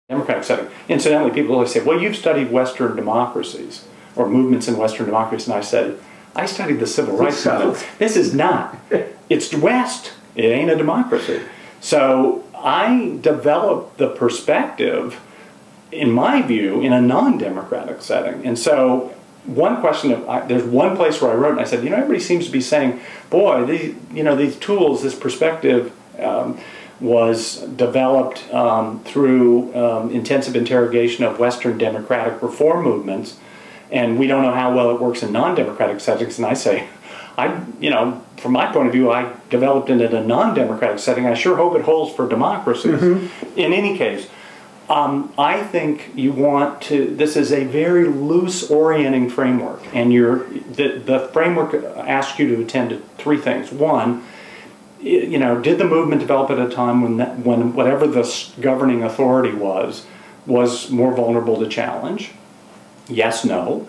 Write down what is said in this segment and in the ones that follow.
democratic setting. Incidentally, people always say, well, you've studied Western democracies or movements in Western democracies. And I said, I studied the civil rights movement. This is not. It's West. It ain't a democracy. So I developed the perspective, in my view, in a non-democratic setting. And so one question, there's one place where I wrote, and I said, everybody seems to be saying, boy, these tools, this perspective was developed through intensive interrogation of Western democratic reform movements, and we don't know how well it works in non-democratic settings. And I say, from my point of view, I developed it in a non-democratic setting. I sure hope it holds for democracies. In any case, I think you want to, this is a very loose orienting framework, and the framework asks you to attend to three things. One, did the movement develop at a time when whatever the governing authority was more vulnerable to challenge? Yes, no.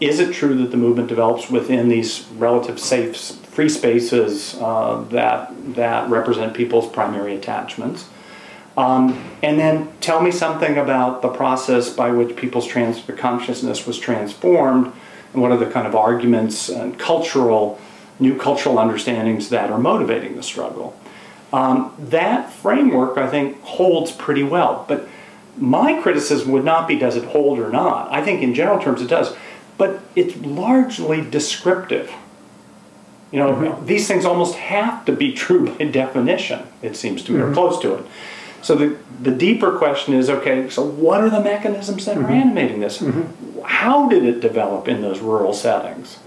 Is it true that the movement develops within these relative safe, free spaces that represent people's primary attachments? And then tell me something about the process by which people's consciousness was transformed, and what are the kind of arguments and new cultural understandings that are motivating the struggle. That framework, I think, holds pretty well. But my criticism would not be, does it hold or not? I think in general terms it does. But it's largely descriptive. These things almost have to be true by definition, it seems to me, or close to it. So the deeper question is, okay, so what are the mechanisms that are animating this? How did it develop in those rural settings?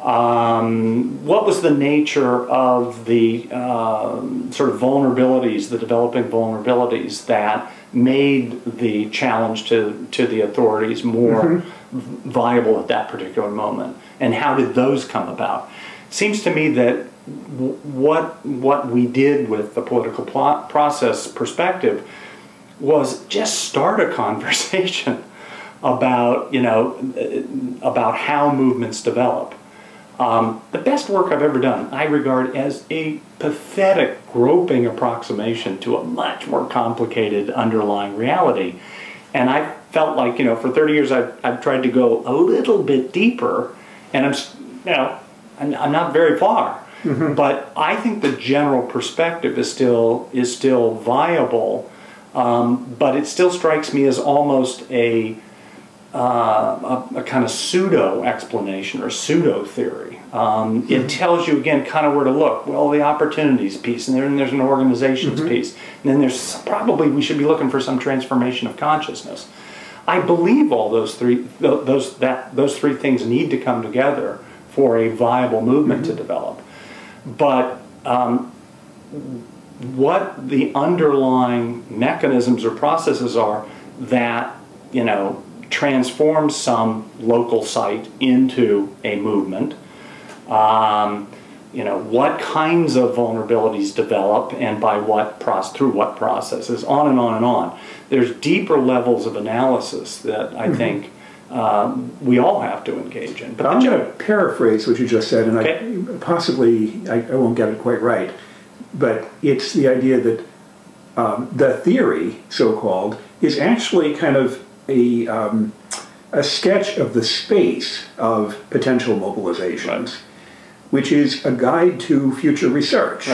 What was the nature of the sort of vulnerabilities, the developing vulnerabilities that made the challenge to the authorities more viable at that particular moment? And how did those come about? It seems to me that what we did with the political process perspective was just start a conversation about how movements develop. The best work I've ever done, I regard as a pathetic, groping approximation to a much more complicated underlying reality. And I felt like, for 30 years I've tried to go a little bit deeper, and I'm not very far. But I think the general perspective is still viable, but it still strikes me as almost a kind of pseudo explanation or pseudo theory. It tells you again kind of where to look. Well, the opportunities piece, and then there's an organizations piece, and then there's probably we should be looking for some transformation of consciousness. I believe all those three things need to come together for a viable movement to develop. But what the underlying mechanisms or processes are that transform some local site into a movement, what kinds of vulnerabilities develop and by through what processes, on and on and on. There's deeper levels of analysis that I think we all have to engage in. But I'm going to paraphrase what you just said, and I won't get it quite right, but it's the idea that the theory, so-called, is actually kind of a sketch of the space of potential mobilizations, which is a guide to future research.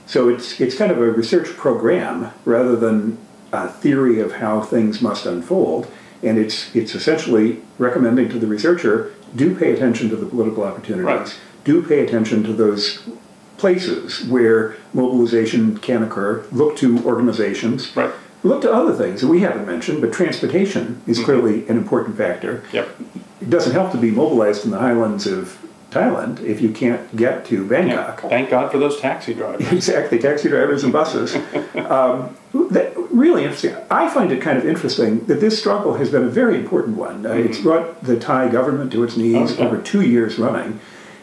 So it's kind of a research program rather than a theory of how things must unfold. And it's essentially recommending to the researcher, do pay attention to the political opportunities, do pay attention to those places where mobilization can occur, look to organizations, look to other things that we haven't mentioned, but transportation is clearly an important factor. It doesn't help to be mobilized in the highlands of Thailand if you can't get to Bangkok. Thank God for those taxi drivers. Exactly, taxi drivers and buses. Really interesting. I find it kind of interesting that this struggle has been a very important one. It's brought the Thai government to its knees over 2 years running,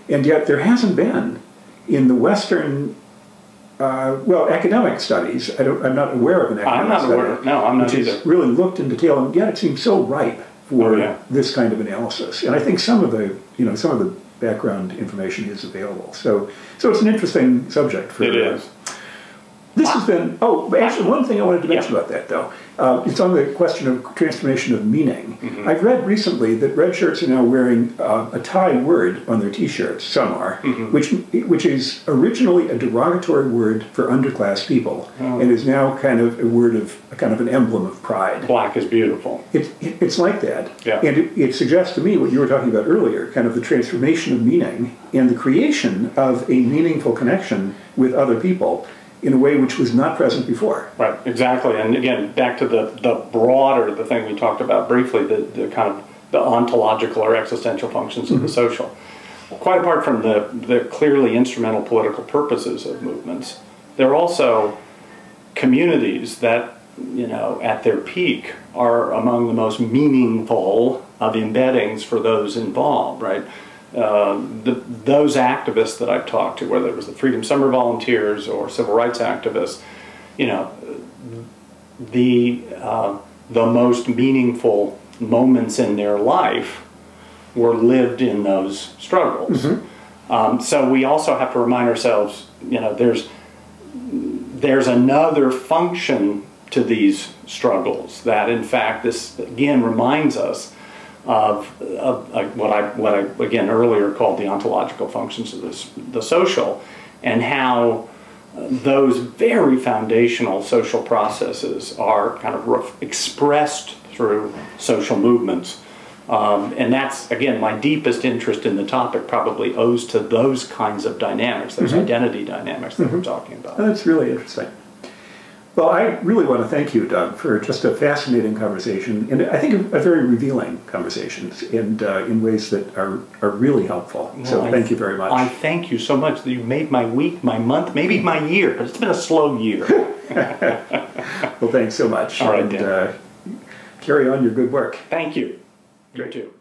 and yet there hasn't been in the Western, academic studies. I'm not aware of an academic study. I'm not either. Which really looked in detail, and yet it seems so ripe for this kind of analysis. And I think some of the background information is available. So it's an interesting subject. It is. This has been, actually one thing I wanted to mention about that though, it's on the question of transformation of meaning. I've read recently that red shirts are now wearing a Thai word on their t-shirts, some are, which is originally a derogatory word for underclass people, and is now kind of a word of, kind of an emblem of pride. Black is beautiful. It's like that, and it suggests to me what you were talking about earlier, kind of the transformation of meaning and the creation of a meaningful connection with other people in a way which was not present before. Right, exactly. And again, back to the broader, the thing we talked about briefly, the kind of the ontological or existential functions of the social. Quite apart from the clearly instrumental political purposes of movements, they're also communities that, you know, at their peak are among the most meaningful of embeddings for those involved, right? Those activists that I've talked to, whether it was the Freedom Summer volunteers or civil rights activists, you know, the most meaningful moments in their life were lived in those struggles. So we also have to remind ourselves, you know, there's another function to these struggles that, in fact, this again reminds us of what I again earlier called the ontological functions of the social, and how those very foundational social processes are kind of expressed through social movements. And that's, again, my deepest interest in the topic probably owes to those kinds of dynamics, those identity dynamics that we're talking about. That's really interesting. Well, I really want to thank you, Doug, for just a fascinating conversation, and I think a very revealing conversation, and in ways that are really helpful. Well, so thank you very much. I thank you so much that you made my week, my month, maybe my year, but it's been a slow year. Well, thanks so much. All right, and carry on your good work. Thank you. You too.